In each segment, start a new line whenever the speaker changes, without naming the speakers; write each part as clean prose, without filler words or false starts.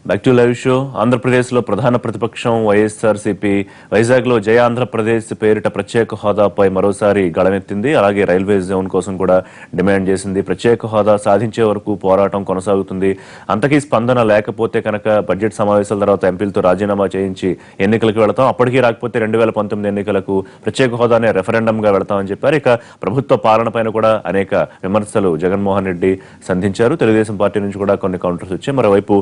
Back to live show. ఆంధ్రప్రదేశ్లో ప్రధాన ప్రతిపక్షం వైఎస్ఆర్సీపీ వైజాగ్లో జయ ఆంధ్రప్రదేశ్ పేరిట ప్రత్యేక హోదాపై మరోసారి గళమెత్తింది. అలాగే రైల్వే జోన్ కోసం కూడా డిమాండ్ చేసింది. ప్రత్యేక హోదా సాధించే వరకు పోరాటం కొనసాగుతుంది. అంతకీ స్పందన లేకపోతే కనుక బడ్జెట్ సమావేశాల తర్వాత ఎంపీలతో రాజీనామా చేయించి ఎన్నికలకు వెళతాం, అప్పటికీ రాకపోతే 2019 ఎన్నికలకు ప్రత్యేక హోదానే రెఫరెండంగా వెళతామని చెప్పారు. ఇక ప్రభుత్వ పాలన పైన కూడా అనేక విమర్శలు జగన్మోహన్ రెడ్డి సంధించారు. తెలుగుదేశం పార్టీ నుంచి కూడా కొన్ని కౌంటర్స్ వచ్చాయి. మరోవైపు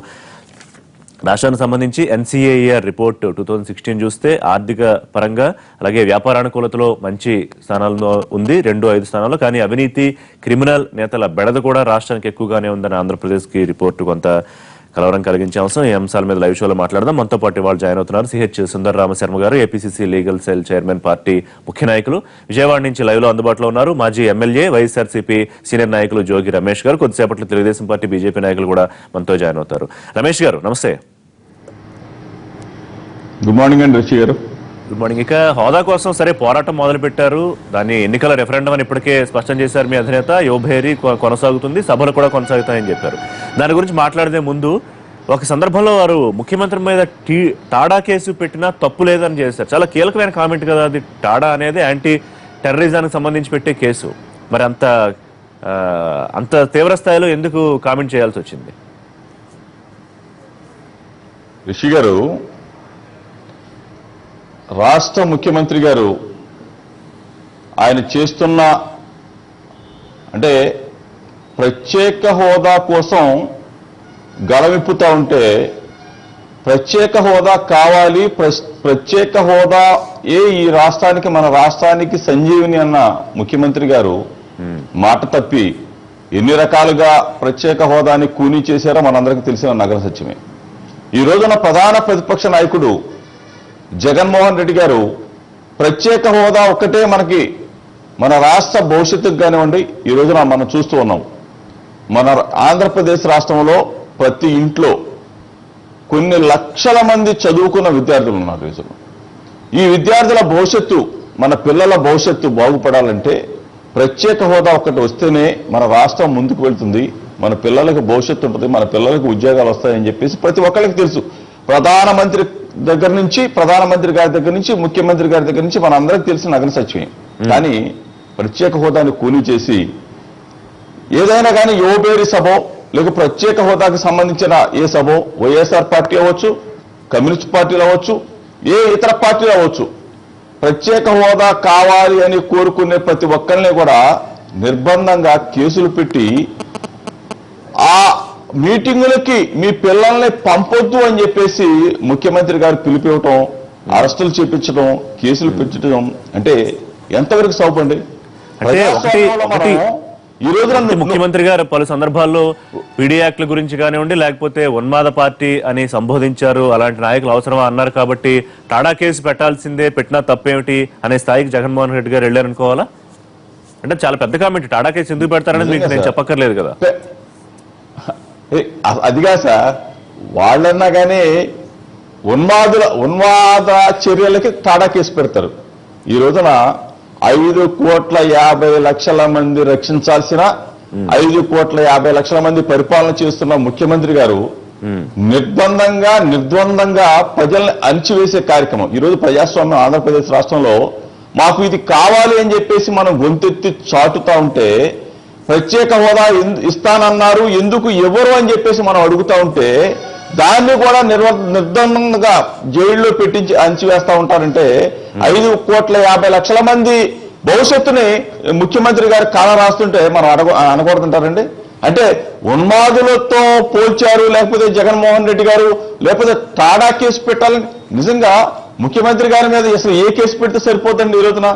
రాష్ట్రానికి సంబంధించి ఎన్సీఏఆర్ రిపోర్ట్ 2016 చూస్తే ఆర్థిక పరంగా అలాగే వ్యాపారానుకూలతలో మంచి స్థానాల్లో ఉంది, 2-5 స్థానాల్లో. కానీ అవినీతి, క్రిమినల్ నేతల బెడద కూడా రాష్ట్రానికి ఎక్కువగానే ఉందని ఆంధ్రప్రదేశ్కి రిపోర్టు కొంత కలవరం కలిగించే అవసరం. ఈ అంశాల మీద లైవ్ షోలో మాట్లాడదాం. మనతో పాటు వాళ్ళు జాయిన్ అవుతున్నారు సిహెచ్ సుందర రామశర్మ గారు, APCC legal cell chairman, party ముఖ్య నాయకులు. విజయవాడ నుంచి లైవ్ లో అందుబాటులో ఉన్నారు మాజీ ఎమ్మెల్యే, వైఎస్ఆర్సీపీ సీనియర్ నాయకులు జోగి రమేష్ గారు. కొద్దిసేపట్లో తెలుగుదేశం పార్టీ, బీజేపీ నాయకులు కూడా మనతో జాయిన్ అవుతారు. రమేష్ గారు నమస్తే.
గుడ్ మార్నింగ్ అండి రిషి గారు.
Good morning. ఇక హోదా కోసం సరే పోరాటం మొదలు పెట్టారు, దాన్ని ఎన్నికల రెఫరెండం అని ఇప్పటికే స్పష్టం చేశారు మీ అధినేత. యువభేరి కొనసాగుతుంది, సభలు కూడా కొనసాగుతాయని చెప్పారు. దాని గురించి మాట్లాడే ముందు ఒక సందర్భంలో వారు ముఖ్యమంత్రి మీద టాడా కేసు పెట్టినా తప్పు లేదని చేశారు. చాలా కీలకమైన కామెంట్ కదా అది. టాడా అనేది యాంటీ టెర్రరిజానికి సంబంధించి పెట్టే కేసు. మరి అంత తీవ్ర స్థాయిలో ఎందుకు కామెంట్ చేయాల్సి వచ్చింది?
రిషి గారు, రాష్ట్ర ముఖ్యమంత్రి గారు ఆయన చేస్తున్న అంటే ప్రత్యేక హోదా కోసం గళమిప్పుతా ఉంటే, ప్రత్యేక హోదా కావాలి, ప్రత్యేక హోదా ఈ రాష్ట్రానికి, మన రాష్ట్రానికి సంజీవిని అన్న ముఖ్యమంత్రి గారు మాట తప్పి ఎన్ని రకాలుగా ప్రత్యేక హోదాని కూనీ చేశారో మనందరికీ తెలిసిన నగర సత్యమే. ఈ రోజున ప్రధాన ప్రతిపక్ష నాయకుడు జగన్మోహన్ రెడ్డి గారు ప్రత్యేక హోదా ఒక్కటే మనకి మన రాష్ట్ర భవిష్యత్తుకు కానివ్వండి, ఈ రోజున మనం చూస్తూ ఉన్నాం. మన ఆంధ్రప్రదేశ్ రాష్ట్రంలో ప్రతి ఇంట్లో కొన్ని లక్షల మంది చదువుకున్న విద్యార్థులు ఉన్నారు. ఈ విద్యార్థుల భవిష్యత్తు, మన పిల్లల భవిష్యత్తు బాగుపడాలంటే ప్రత్యేక హోదా ఒక్కటి వస్తేనే మన రాష్ట్రం ముందుకు వెళ్తుంది, మన పిల్లలకు భవిష్యత్తు ఉంటుంది, మన పిల్లలకు ఉద్యోగాలు వస్తాయని చెప్పేసి ప్రతి ఒక్కరికి తెలుసు. ప్రధానమంత్రి గారి దగ్గర నుంచి ముఖ్యమంత్రి గారి దగ్గర నుంచి మన అందరికి తెలిసిన నగర సత్యమే. కానీ ప్రత్యేక హోదాని కూనీ చేసి ఏదైనా కానీ యువబేరి సభో లేక ప్రత్యేక హోదాకి సంబంధించిన ఏ సభో, వైఎస్ఆర్ పార్టీ అవ్వచ్చు, కమ్యూనిస్ట్ పార్టీలు అవ్వచ్చు, ఏ ఇతర పార్టీలు అవ్వచ్చు, ప్రత్యేక హోదా కావాలి అని కోరుకునే ప్రతి ఒక్కరిని కూడా నిర్బంధంగా కేసులు పెట్టి ఆ మీటింగులకి మీ పిల్లల్ని పంపొద్దు అని చెప్పేసి ముఖ్యమంత్రి గారు పిలిపివ్వటం, అరెస్టులు చేపించడం, కేసులు పెట్టడం అంటే ఎంతవరకు సౌపండి?
ఈ రోజున ముఖ్యమంత్రి గారు పలు సందర్భాల్లో పీడీ యాక్ట్ల గురించి కానివ్వండి, లేకపోతే ఉన్మాద పార్టీ అని సంబోధించారు. అలాంటి నాయకులు అవసరమా అన్నారు. కాబట్టి టాడా కేసు పెట్టాల్సిందే, పెట్టినా తప్పేమిటి అనే స్థాయికి జగన్మోహన్ రెడ్డి గారు వెళ్ళారనుకోవాలా? అంటే చాలా పెద్ద కామెంట్. టాడా కేసు ఎందుకు పెడతారనేది మీకు నేను చెప్పక్కర్లేదు కదా.
అదిగా సార్, వాళ్ళన్నా కానీ ఉన్మాద చర్యలకి టాడా కేసు పెడతారు. ఈ రోజున 5,50,00,000 మంది రక్షించాల్సిన 5,50,00,000 మంది పరిపాలన చేస్తున్న ముఖ్యమంత్రి గారు నిర్ద్వందంగా ప్రజల్ని అణిచివేసే కార్యక్రమం. ఈ రోజు ప్రజాస్వామ్యం ఆంధ్రప్రదేశ్ రాష్ట్రంలో మాకు ఇది కావాలి అని చెప్పేసి మనం గొంతెత్తి చాటుతా ఉంటే, ప్రత్యేక హోదా ఇస్తానన్నారు, ఎందుకు ఎవరు అని చెప్పేసి మనం అడుగుతా ఉంటే దాన్ని కూడా నిర్బంధంగా జైల్లో పెట్టించి అణచివేస్తా ఉంటారంటే 5,50,00,000 మంది భవిష్యత్తుని ముఖ్యమంత్రి గారు కాల రాస్తుంటే మనం అనకూడదంటారండి? అంటే ఉన్మాదులతో పోల్చారు, లేకపోతే జగన్మోహన్ రెడ్డి గారు, లేకపోతే టాడా కేసు పెట్టాలని నిజంగా ముఖ్యమంత్రి గారి మీద అసలు ఏ కేసు పెడితే సరిపోతుంది? ఈ రోజున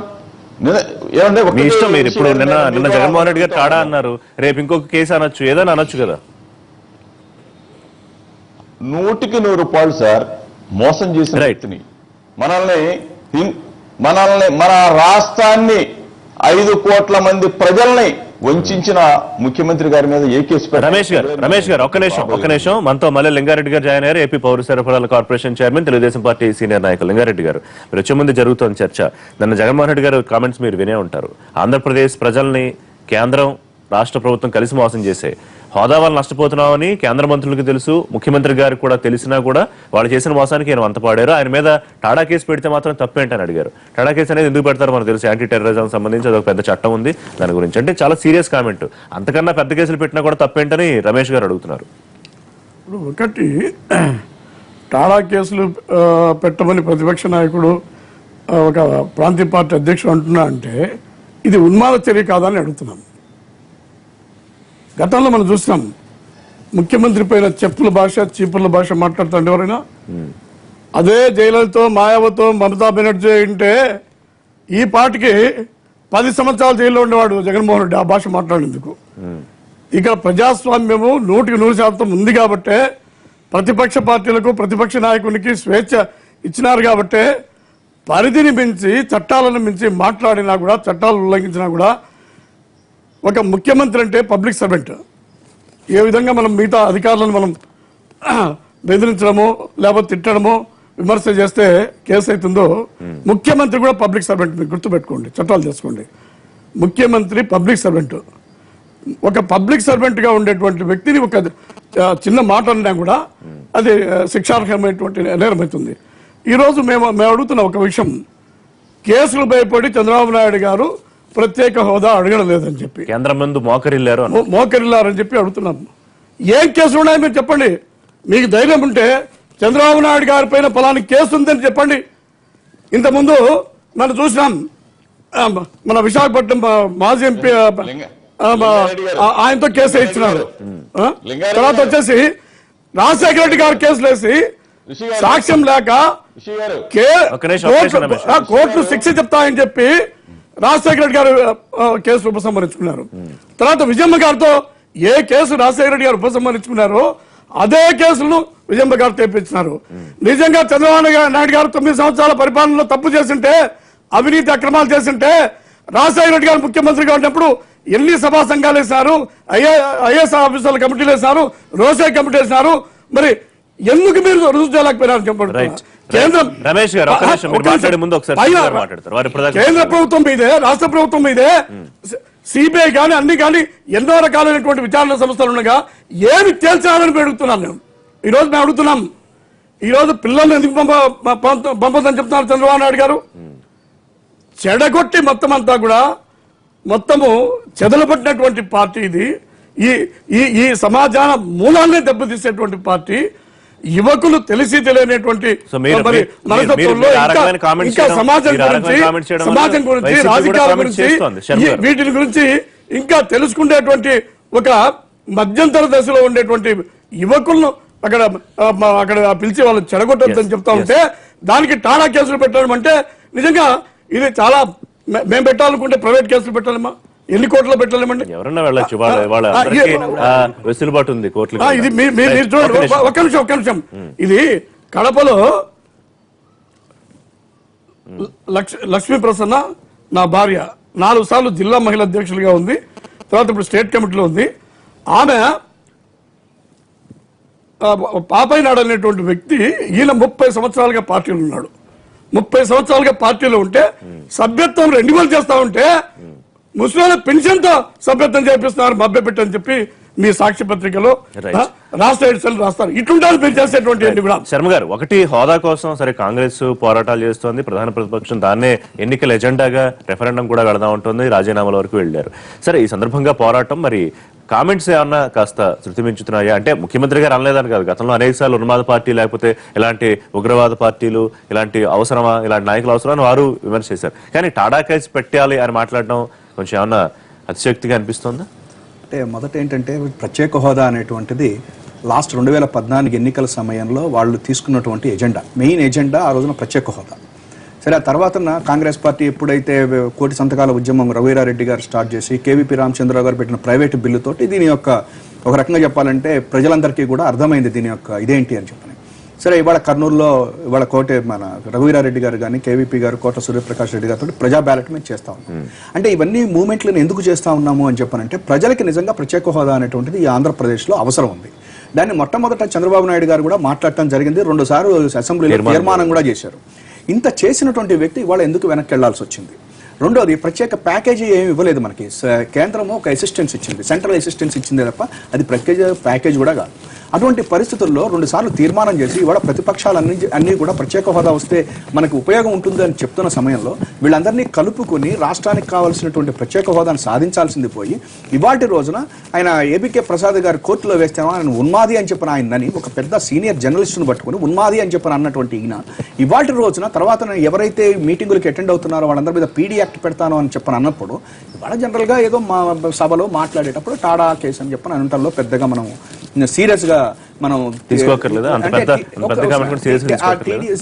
మీ ఇష్టం. మీరు ఇప్పుడు నిన్న జగన్మోహన్ రెడ్డి గారు టాడా అన్నారు, రేపు ఇంకొక కేసు అనొచ్చు, ఏదైనా అనొచ్చు కదా.
100% సార్ మోసం చేసిన వ్యక్తిని, మనల్ని మన రాష్ట్రాన్ని 5 కోట్ల మంది ప్రజల్ని వంచిన ముఖ్యమంత్రి గారి మీద ఏ కేసు పెట్టారు?
రమేష్ గారు ఒక్క నిమిషం. మనతో మళ్ళీ లింగారెడ్డి గారు జాయిన్ అయ్యారు, ఏపీ పౌర సరఫరాల corporation chairman, Telugu Desam party senior నాయకులు. లింగారెడ్డి గారు, మీరు వచ్చే ముందు జరుగుతున్న చర్చ, నిన్న జగన్మోహన్ రెడ్డి గారు కామెంట్స్ మీరు వినే ఉంటారు. ఆంధ్రప్రదేశ్ ప్రజల్ని కేంద్రం రాష్ట్ర ప్రభుత్వం కలిసి మోసం చేసే హోదా వల్ల నష్టపోతున్నామని కేంద్ర మంత్రులకు తెలుసు, ముఖ్యమంత్రి గారికి కూడా తెలిసినా కూడా వాళ్ళు చేసిన మోసానికి ఆయన వంత పాడారు. ఆయన మీద టాడా కేసు పెడితే మాత్రం తప్పేంటని అడిగారు. టాడా కేసు అనేది ఎందుకు పెడతారో మనకు తెలుసు, యాంటీ టెర్రరిజం సంబంధించి అదొక పెద్ద చట్టం ఉంది దాని గురించి. అంటే చాలా సీరియస్ కామెంట్. అంతకన్నా పెద్ద కేసులు పెట్టినా కూడా తప్పేంటని రమేష్ గారు అడుగుతున్నారు.
ఇప్పుడు ఒకటి, టాడా కేసులు పెట్టమని ప్రతిపక్ష నాయకుడు ఒక ప్రాంతీయ పార్టీ అధ్యక్షుడు అంటున్నా అంటే ఇది ఉన్మాద చర్య కాదని అడుగుతున్నాం. గతంలో మనం చూసినాం, ముఖ్యమంత్రి పైన చెప్పుల భాష, చీపుర్ల భాష మాట్లాడుతుంటే ఎవరైనా. అదే జయలలితో, మాయావతో, మమతా బెనర్జీ ఉంటే ఈ పార్టీకి 10 సంవత్సరాలు జైల్లో ఉండేవాడు జగన్మోహన్ రెడ్డి ఆ భాష మాట్లాడేందుకు. ఇక్కడ ప్రజాస్వామ్యము 100% ఉంది కాబట్టే ప్రతిపక్ష పార్టీలకు, ప్రతిపక్ష నాయకునికి స్వేచ్ఛ ఇచ్చినారు కాబట్టే పరిధిని మించి, చట్టాలను మించి మాట్లాడినా కూడా, చట్టాలు ఉల్లంఘించినా కూడా ఒక ముఖ్యమంత్రి అంటే పబ్లిక్ సర్వెంట్. ఏ విధంగా మనం మిగతా అధికారులను మనం బెదిరించడమో లేకపోతే తిట్టడమో విమర్శ చేస్తే కేసు అవుతుందో, ముఖ్యమంత్రి కూడా పబ్లిక్ సర్వెంట్. మీరు గుర్తుపెట్టుకోండి, చట్టాలు చేసుకోండి. ముఖ్యమంత్రి పబ్లిక్ సర్వెంట్. ఒక పబ్లిక్ సర్వెంట్ గా ఉండేటువంటి వ్యక్తిని ఒక చిన్న మాట అన్నా కూడా అది శిక్షార్హమైనటువంటి నేరమవుతుంది. ఈరోజు మేము అడుగుతున్న ఒక విషయం, కేసులు భయపడి చంద్రబాబు నాయుడు గారు ప్రత్యేక హోదా అడగడం లేదని చెప్పి
కేంద్రం ముందు మోకరిల్లారని చెప్పి అడుగుతున్నాం. ఏం కేసులు ఉన్నాయో మీరు చెప్పండి. మీకు ధైర్యం ఉంటే చంద్రబాబు నాయుడు గారి పైన ఫలాని కేసు ఉందని చెప్పండి. ఇంతకుముందు మనం చూసినాం, మన విశాఖపట్నం మాజీ ఎంపీ ఆయనతో కేసు ఇచ్చినారు. తర్వాత వచ్చేసి రాజశేఖర రెడ్డి గారు కేసులు వేసి సాక్ష్యం లేక కోర్టు శిక్ష చెప్తాయని చెప్పి రాజశేఖర రెడ్డి గారు కేసు ఉపసంహరించుకున్నారు. తర్వాత విజయమ్మ గారితో ఏ కేసు రాజశేఖర రెడ్డి గారు ఉపసంహరించుకున్నారో అదే కేసులను విజయమ్మ గారు తెప్పించినారు. నిజంగా చంద్రబాబు నాయుడు గారు 9 సంవత్సరాల పరిపాలనలో తప్పు చేసింటే, అవినీతి అక్రమాలు చేసింటే, రాజశేఖర రెడ్డి గారు ముఖ్యమంత్రిగా ఉన్నప్పుడు ఎన్ని సభా సంఘాలు వేశారు, ఐఏఎస్ ఆఫీసర్ల కమిటీలు వేశారు, రోసే కమిటీ వేశారు. మరి ఎందుకు మీరు రుజువు చేయలేకపోయినారు చెప్పండి. కేంద్రం కేంద్ర ప్రభుత్వం మీదే, రాష్ట్ర ప్రభుత్వం మీదే సిబిఐ కానీ అన్ని కానీ ఎన్నో రకాలైనటువంటి విచారణ సంస్థలు ఉండగా ఏమి తేల్చాలని అడుగుతున్నాను నేను. ఈరోజు మేము అడుగుతున్నాం, ఈరోజు పిల్లల్ని ఎందుకు పంపదని చెప్తున్నారు చంద్రబాబు నాయుడు గారు. చెడగొట్టి మొత్తం అంతా కూడా మొత్తము చెదలబట్టినటువంటి పార్టీ ఇది. ఈ సమాజాన మూలాన్ని దెబ్బతీసేటువంటి పార్టీ. యువకులు తెలిసి తెలియనటువంటి మనస్తత్వంలో ఇంకా సమాజం గురించి, రాజకీయాల గురించి, వీటి గురించి ఇంకా తెలుసుకునేటువంటి ఒక మధ్యంతర దశలో ఉండేటువంటి యువకులను అక్కడ పిలిచి వాళ్ళు చెడగొట్టొద్దని చెప్తా ఉంటే దానికి టాడా కేసులు పెట్టడం అంటే నిజంగా ఇది చాలా. మేము పెట్టాలనుకుంటే ప్రైవేట్ కేసులు పెట్టాలమ్మా, ఎన్ని కోట్లు పెట్టలేమండి. ఎవరన్నా వెళ్ళొచ్చు, వెసులుబాటు ఉంది కోర్టులు.
ఇది మీరు చూడండి, ఒక్క నిమిషం. ఇది కడపలో లక్ష్మీ ప్రసన్న నా భార్య 4 సార్లు జిల్లా మహిళా అధ్యక్షులుగా ఉంది. తర్వాత ఇప్పుడు స్టేట్ కమిటీలో ఉంది. ఆమె పాపయ్య నాయుడు అనేటువంటి వ్యక్తి, ఈయన 30 సంవత్సరాలుగా పార్టీలో ఉన్నాడు. 30 సంవత్సరాలుగా పార్టీలో ఉంటే సభ్యత్వం రెన్యువల్ చేస్తా ఉంటే ముస్లింల పెన్షన్ తో సభ్యత్వం చేపిస్తున్నారు మభ్యపెట్టని చెప్పి మీ సాక్షి పత్రికలో రాష్ట్ర ఎడిషన్లు రాస్తారు. ఇట్లుంటారు మీరు చేసేటువంటి కూడా.
శర్మ గారు, ఒకటి హోదా కోసం సరే కాంగ్రెస్ పోరాటాలు చేస్తోంది, ప్రధాన ప్రతిపక్షం దాన్నే ఎన్నికల ఎజెండాగా రెఫరెండం కూడా వెళదా ఉంటుంది, రాజీనామాల వరకు వెళ్లారు. సరే, ఈ సందర్భంగా పోరాటం మరి కామెంట్స్ ఏమన్నా కాస్త శృతి మించుతున్నాయా? అంటే ముఖ్యమంత్రి గారు అనలేదని కాదు, గతంలో అనేక సార్లు ఉన్మాద పార్టీ లేకపోతే ఇలాంటి ఉగ్రవాద పార్టీలు ఇలాంటి అవసరమా, ఇలాంటి నాయకులు అవసరమని వారు విమర్శ చేశారు. కానీ టాడా కేసు పెట్టాలి అని మాట్లాడడం కొంచెం ఏమన్నా అతిశక్తిగా అనిపిస్తుందా?
అంటే మొదట ఏంటంటే ప్రత్యేక హోదా అనేటువంటిది లాస్ట్ 2014 ఎన్నికల సమయంలో వాళ్ళు తీసుకున్నటువంటి ఎజెండా, మెయిన్ ఎజెండా ఆ రోజున ప్రత్యేక హోదా. సరే, ఆ తర్వాత కాంగ్రెస్ పార్టీ ఎప్పుడైతే 1,000,000 సంతకాల ఉద్యమం రఘువీరారెడ్డి గారు స్టార్ట్ చేసి కేవీపీ రామచంద్రరావు గారు పెట్టిన ప్రైవేటు బిల్లుతోటి దీని యొక్క ఒక రకంగా చెప్పాలంటే ప్రజలందరికీ కూడా అర్థమైంది దీని యొక్క ఇదేంటి అని చెప్పని. సరే, ఇవాళ కర్నూలులో ఇవాళ మన రఘువీరారెడ్డి గారు కానీ కేవీపీ గారు కోట సూర్యప్రకాష్ రెడ్డి గారితో ప్రజా బ్యాలెట్ మీద చేస్తా ఉన్నాం. అంటే ఇవన్నీ మూవ్మెంట్లను ఎందుకు చేస్తా ఉన్నాము అని చెప్పానంటే ప్రజలకి నిజంగా ప్రత్యేక హోదా అనేటువంటిది ఈ ఆంధ్రప్రదేశ్లో అవసరం ఉంది. దాన్ని మొట్టమొదట చంద్రబాబు నాయుడు గారు కూడా మాట్లాడటం జరిగింది. 2 సార్లు అసెంబ్లీలో తీర్మానం కూడా చేశారు. ఇంత చేసినటువంటి వ్యక్తి ఇవాళ ఎందుకు వెనక్కి వెళ్లాల్సి వచ్చింది రెండోది ప్రత్యేక ప్యాకేజీ ఏమి ఇవ్వలేదు మనకి. కేంద్రము ఒక అసిస్టెన్స్ ఇచ్చింది, సెంట్రల్ అసిస్టెన్స్ ఇచ్చిందే తప్ప అది ప్యాకేజ్ కూడా కాదు. అటువంటి పరిస్థితుల్లో 2 సార్లు తీర్మానం చేసి ఇవాళ ప్రతిపక్షాలన్నీ కూడా ప్రత్యేక హోదా వస్తే మనకు ఉపయోగం ఉంటుంది అని చెప్తున్న సమయంలో వీళ్ళందరినీ కలుపుకొని రాష్ట్రానికి కావాల్సినటువంటి ప్రత్యేక హోదాను సాధించాల్సింది పోయి ఇవాటి రోజున ఆయన ఏబికే ప్రసాద్ గారు కోర్టులో వేస్తామో ఆయన ఉన్మాది అని చెప్పిన ఆయనని ఒక పెద్ద సీనియర్ జర్నలిస్టును పట్టుకుని ఉన్మాది అని చెప్పిన అన్నటువంటి ఈయన ఇవాటి రోజున తర్వాత ఎవరైతే మీటింగులకి అటెండ్ అవుతున్నారో వాళ్ళందరి మీద పీడీ యాక్ట్ పెడతాను అని చెప్పని అన్నప్పుడు ఇవాళ జనరల్గా ఏదో మా సభలో మాట్లాడేటప్పుడు టాడా కేసు అని చెప్పిన అంతలో పెద్దగా మనం సీరియస్ గా మనం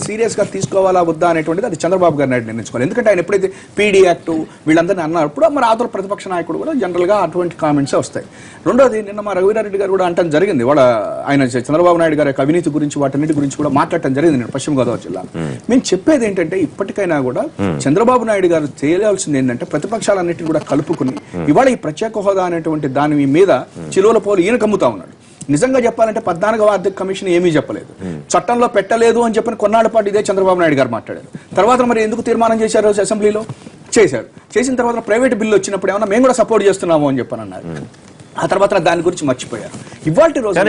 సీరియస్ గా తీసుకోవాలా వద్దా అనేటువంటిది అది చంద్రబాబు గారు నాయుడు నిర్ణయించుకోవాలి. ఎందుకంటే ఆయన ఎప్పుడైతే పీడీ యాక్ట్ వీళ్ళందరినీ అన్నప్పుడు మరి ఆతల ప్రతిపక్ష నాయకుడు కూడా జనరల్ గా అటువంటి కామెంట్స్ వస్తాయి. రెండోది నిన్న మా రఘువీరారెడ్డి గారు కూడా అంటం జరిగింది, వాళ్ళ ఆయన చంద్రబాబు నాయుడు గారి అవినీతి గురించి వాటన్నిటి గురించి కూడా మాట్లాడటం జరిగింది నేను పశ్చిమ గోదావరి జిల్లా. మేము చెప్పేది ఏంటంటే ఇప్పటికైనా కూడా చంద్రబాబు నాయుడు గారు చేయాల్సింది ఏంటంటే ప్రతిపక్షాలన్నింటినీ కూడా కలుపుకుని ఇవాళ ఈ ప్రత్యేక హోదా అనేటువంటి దాని మీద చిలువల పోలు ఈయన కమ్ముతా ఉన్నాడు. నిజంగా చెప్పాలంటే 14వ ఆర్థిక కమిషన్ ఏమీ చెప్పలేదు, చట్టంలో పెట్టలేదు అని చెప్పిన కొన్నాళ్ళ పాటు ఇదే చంద్రబాబు నాయుడు గారు మాట్లాడారు. తర్వాత మరి ఎందుకు తీర్మానం చేశారు అసెంబ్లీలో? చేసిన తర్వాత ప్రైవేట్ బిల్లు వచ్చినప్పుడు ఏమన్నా మేము కూడా సపోర్ట్ చేస్తున్నాము అని చెప్పని అన్నారు. ఆ తర్వాత దాని గురించి మర్చిపోయారు. ఇవాళ రోజు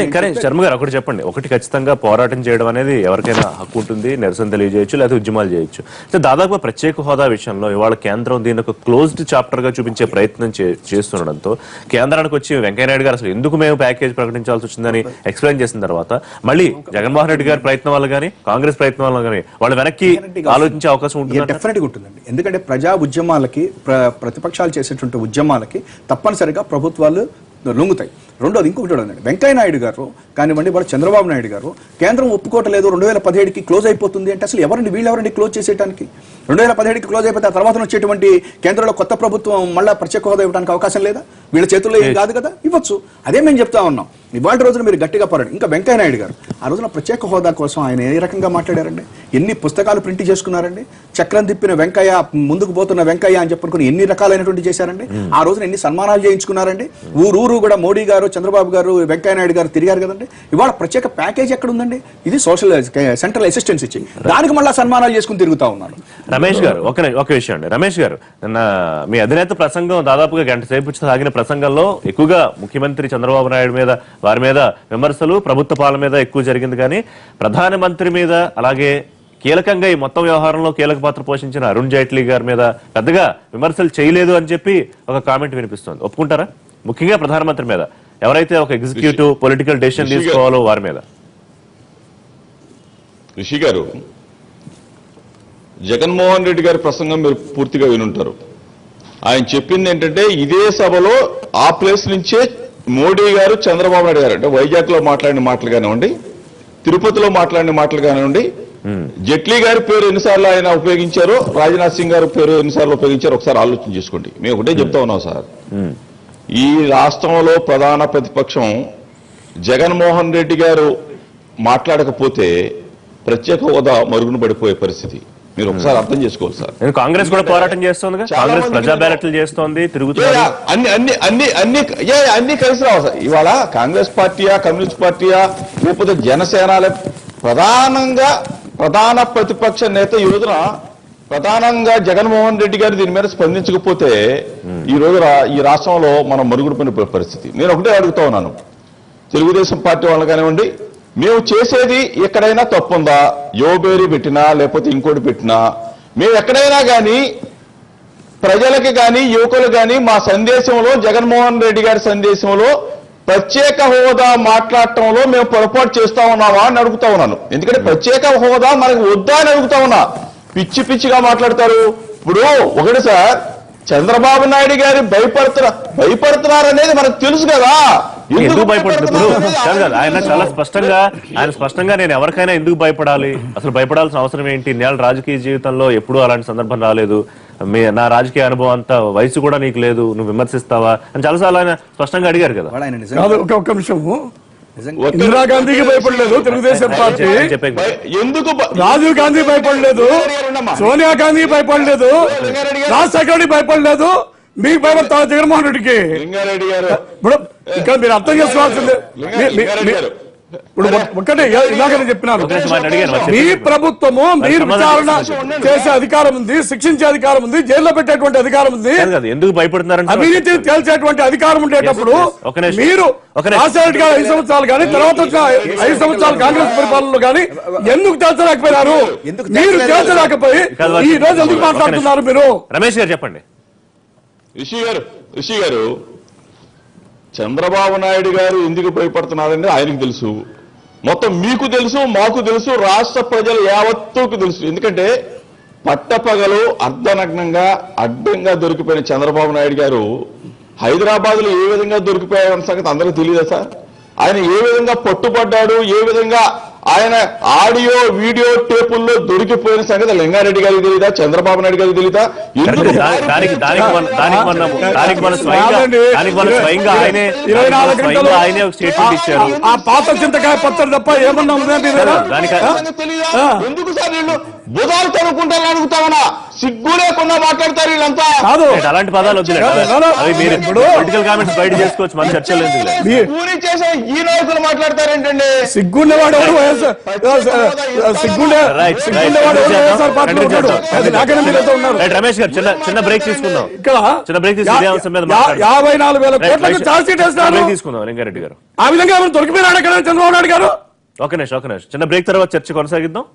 శర్మ గారు ఒకటి చెప్పండి, ఒకటి ఖచ్చితంగా పోరాటం చేయడం అనేది ఎవరికైనా హక్కు ఉంటుంది, నిరసన తెలియజేయచ్చు లేదా ఉద్యమాలు చేయొచ్చు. దాదాపు ప్రత్యేక హోదా విషయంలో ఇవాళ కేంద్రం దీన్ని ఒక క్లోజ్డ్ చాప్టర్ గా చూపించే ప్రయత్నం చేస్తుండడంతో కేంద్రానికి వచ్చి వెంకయ్యనాయుడు గారు అసలు ఎందుకు మేము ప్యాకేజ్ ప్రకటించాల్సి వచ్చిందని ఎక్స్ప్లెయిన్ చేసిన తర్వాత మళ్ళీ జగన్మోహన్ రెడ్డి గారి ప్రయత్నం వల్ల కానీ కాంగ్రెస్ ప్రయత్నం వల్ల కానీ వాళ్ళు వెనక్కి ఆలోచించే అవకాశం ఉంటుంది.
డెఫినెట్ గా ఉంటుందండి. ఎందుకంటే ప్రజా ఉద్యమాలకి ప్రతిపక్షాలు చేసేటువంటి ఉద్యమాలకి తప్పనిసరిగా ప్రభుత్వాలు లొంగుతాయి. రెండోది ఇంకొకటి ఉందండి, వెంకయ్య నాయుడు గారు కానివ్వండి వాళ్ళు చంద్రబాబు నాయుడు గారు కేంద్రం ఒప్పుకోవట్లేదు 2017కి క్లోజ్ అయిపోతుంది అంటే అసలు వీళ్ళెవరండి క్లోజ్ చేసేయడానికి? 2017కి క్లోజ్ అయిపోతే ఆ తర్వాత వచ్చేటువంటి కేంద్రంలో కొత్త ప్రభుత్వం మళ్ళీ ప్రత్యేక హోదా ఇవ్వడానికి అవకాశం లేదా? వీళ్ళ చేతుల్లో ఏం కాదు కదా, ఇవ్వచ్చు. అదే మేము చెప్తా ఉన్నాం. ఇవాళ రోజున మీరు గట్టిగా పోరాడు. ఇంకా వెంకయ్య నాయుడు గారు ఆ రోజున ప్రత్యేక హోదా కోసం ఆయన ఏ రకంగా మాట్లాడారండి? ఎన్ని పుస్తకాలు ప్రింట్ చేసుకున్నారండి? చక్రం తిప్పిన వెంకయ్య, ముందుకు పోతున్న వెంకయ్య అని చెప్పుకుని ఎన్ని రకాలైనటువంటి చేశారండి? ఆ రోజున ఎన్ని సన్మానాలు చేయించుకున్నారండి? ఊరు కూడా మోడీ గారు, చంద్రబాబు గారు, వెంకయ్య నాయుడు గారు తిరిగారు కదండి. ఇవాళ ప్రత్యేక ప్యాకేజ్ ఎక్కడ ఉందండి? ఇది సోషల్ సెంట్రల్ అసిస్టెన్స్ ఇచ్చి దానికి మళ్ళీ సన్మానాలు చేసుకుని తిరుగుతా ఉన్నారు.
రమేష్ గారు ఒక విషయం అండి, రమేష్ గారు నిన్న మీ అధినేత ప్రసంగం దాదాపుగా గంట సేపు సాగిన ప్రసంగంలో ఎక్కువగా ముఖ్యమంత్రి చంద్రబాబు నాయుడు మీద వారి మీద విమర్శలు, ప్రభుత్వ పాలన మీద ఎక్కువ జరిగింది. కానీ ప్రధానమంత్రి మీద అలాగే కీలకంగా ఈ మొత్తం వ్యవహారంలో కీలక పాత్ర పోషించిన అరుణ్ జైట్లీ గారి మీద పెద్దగా విమర్శలు చేయలేదు అని చెప్పి ఒక కామెంట్ వినిపిస్తుంది. ఒప్పుకుంటారా? ముఖ్యంగా ప్రధానమంత్రి మీద, ఎవరైతే ఒక ఎగ్జిక్యూటివ్ పొలిటికల్ డెసిషన్ తీసుకోవాలో వారి మీద.
రిషి గారు, జగన్మోహన్ రెడ్డి గారి ప్రసంగం మీరు పూర్తిగా వినుంటారు. ఆయన చెప్పింది ఏంటంటే ఇదే సభలో ఆ ప్లేస్ నుంచే మోడీ గారు, చంద్రబాబు నాయుడు గారు అంటే వైజాగ్ లో మాట్లాడిన మాటలు కానివ్వండి, తిరుపతిలో మాట్లాడిన మాటలు కానివ్వండి, జైట్లీ గారి పేరు ఎన్నిసార్లు ఆయన ఉపయోగించారో, రాజ్నాథ్ సింగ్ గారి పేరు ఎన్నిసార్లు ఉపయోగించారో ఒకసారి ఆలోచన చేసుకోండి. మేము ఒకటే చెప్తా ఉన్నాం సార్, ఈ రాష్ట్రంలో ప్రధాన ప్రతిపక్షం జగన్మోహన్ రెడ్డి గారు మాట్లాడకపోతే ప్రత్యేక హోదా మరుగున పడిపోయే పరిస్థితి మీరు ఒకసారి అర్థం చేసుకోవాలి సార్.
కాంగ్రెస్ కూడా పోరాటం చేస్తోంది, కాంగ్రెస్ ప్రజా బ్యాలెట్లు చేస్తోంది, తిరుగుతుంది,
అన్ని కలిసి రావు సార్. ఇవాళ కాంగ్రెస్ పార్టీయా, కమ్యూనిస్ట్ పార్టీయా, లేకపోతే జనసేన ప్రధాన ప్రతిపక్ష నేత ఈ రోజున ప్రధానంగా జగన్మోహన్ రెడ్డి గారు దీని మీద స్పందించకపోతే ఈ రోజు ఈ రాష్ట్రంలో మనం మరుగుడిపోయిన పరిస్థితి. నేను ఒకటే అడుగుతా ఉన్నాను, తెలుగుదేశం పార్టీ వాళ్ళు కానివ్వండి, మేము చేసేది ఎక్కడైనా తప్పుందా? యోబేరి పెట్టినా లేకపోతే ఇంకోటి పెట్టినా మేము ఎక్కడైనా కానీ ప్రజలకి కానీ యువకులు కానీ మా సందేశంలో, జగన్మోహన్ రెడ్డి గారి సందేశంలో ప్రత్యేక హోదా మాట్లాడటంలో మేము పొరపాటు చేస్తా ఉన్నామా అని అడుగుతా ఉన్నాను. ఎందుకంటే ప్రత్యేక హోదా మనకు వద్దా అని అడుగుతా ఉన్నా. పిచ్చిగా మాట్లాడతారు. ఇప్పుడు ఒకటి సార్, చంద్రబాబు నాయుడు గారి భయపడుతున్నారు అనేది మనకు తెలుసు కదా.
ఎందుకు భయపడుతున్నారు? ఆయన చాలా స్పష్టంగా నేను ఎవరికైనా ఎందుకు భయపడాలి, అసలు భయపడాల్సిన అవసరం ఏంటి? నేల రాజకీయ జీవితంలో ఎప్పుడూ అలాంటి సందర్భం రాలేదు, నా రాజకీయ అనుభవం అంత వయసు కూడా నీకు లేదు, నువ్వు విమర్శిస్తావా అని చాలాసార్లు ఆయన స్పష్టంగా అడిగారు కదా.
ఒక నిమిషము, ఇందిరాగాంధీకి భయపడలేదు తెలుగుదేశం పార్టీ,
ఎందుకు
రాజీవ్ గాంధీ భయపడలేదు, సోనియా గాంధీ భయపడలేదు, రాజశేఖర్ భయపడలేదు, మీకు భయపడతారు జగన్మోహన్ రెడ్డికి.
లింగారెడ్డి గారు
ఇప్పుడు ఇక్కడ మీరు అర్థం చేసుకోవాల్సింది, ఇప్పుడు ఒకటే ఇలాగనే చెప్పినాను,
ఒక నిమిషం ఆయన అడిగాను, మరి
మీ
చెప్పండి.
ప్రభుత్వము మీరు విచారణ చేసే అధికారం ఉంది, శిక్షించే అధికారం ఉంది, జైల్లో పెట్టేటువంటి అధికారం ఉంది,
కాదు కాదు, ఎందుకు భయపడుతున్నారంటే
అవినీతిని తేల్చేటువంటి అధికారం ఉండేటప్పుడు
Yes, yes. ఒక నిమిషం.
మీరు
ఒక నిమిషం.
రాజశేఖర్ గారు 5 సంవత్సరాలు కానీ తర్వాత వచ్చిన 5 సంవత్సరాలు కాంగ్రెస్ పరిపాలనలో కానీ ఎందుకు తేల్చలేకపోయినారు?
ఎందుకు
మీరు తేల్చలేకపోయి ఈ రోజు ఎందుకు మాట్లాడుతున్నారు మీరు?
రమేష్ గారు చెప్పండి.
రిషి గారు చంద్రబాబు నాయుడు గారు ఎందుకు భయపడుతున్నారని ఆయనకు తెలుసు, మొత్తం మీకు తెలుసు, మాకు తెలుసు, రాష్ట్ర ప్రజలు యావత్తుకు తెలుసు. ఎందుకంటే పట్టపగలు అర్ధనగ్నంగా అడ్డంగా దొరికిపోయిన చంద్రబాబు నాయుడు గారు హైదరాబాద్ లో ఏ విధంగా దొరికిపోయాడన్న సంగతి అందరికీ తెలియదా సార్? ఆయన ఏ విధంగా పట్టుబడ్డాడు, ఏ విధంగా ఆయన ఆడియో వీడియో టేపుల్లో దొరికిపోయిన సంగతి లింగారెడ్డి గారికి తెలియదా, చంద్రబాబు నాయుడు గారికి తెలియదా? ఎందుకు
ఆయనే ఒక స్టేట్మెంట్ ఇచ్చారు.
ఆ పాత చింతకాయ పచ్చడి తప్ప ఏమన్నా ఉందండి?
తెలీదా? ఎందుకు సార్ వీళ్ళు బుధాలు తనుకుంటారని అడుగుతామన్నా? సిగ్గు లేకుండా మాట్లాడతారు వీళ్ళంతా.
కాదు,
అలాంటి పదాలు వద్దు, అవి మీరు పొలిటికల్ కామెంట్స్ బయట చేసుకోవచ్చు, మన చర్చలు ఎందుకు?
కూలి చేసే ఈ నాయకులు మాట్లాడతారేంటండి?
సిగ్గుండేవాడు సిగ్గుండేవాడు వైఎస్ఆర్ పార్టీలో ఉన్నాడు. అది నాకైనా మీరైతే ఉన్నారు.
రైట్, రమేష్ గారు చిన్న బ్రేక్ తీసుకుందాం.
ఇక్కడ
చిన్న బ్రేక్ తీసుకుని ఇదే అంశం మీద మాట్లాడదాం.
54,000 కోట్లకు ఛార్జ్ షీట్ వేస్తున్నారు.
బ్రేక్ తీసుకుందాం లింగారెడ్డి గారు.
ఆ విధంగా ఏమైనా దొరికిపోయినాడు కదా చంద్రబాబు నాయుడు గారు?
ఒక నిమిషం చిన్న బ్రేక్ తర్వాత చర్చ కొనసాగిద్దాం.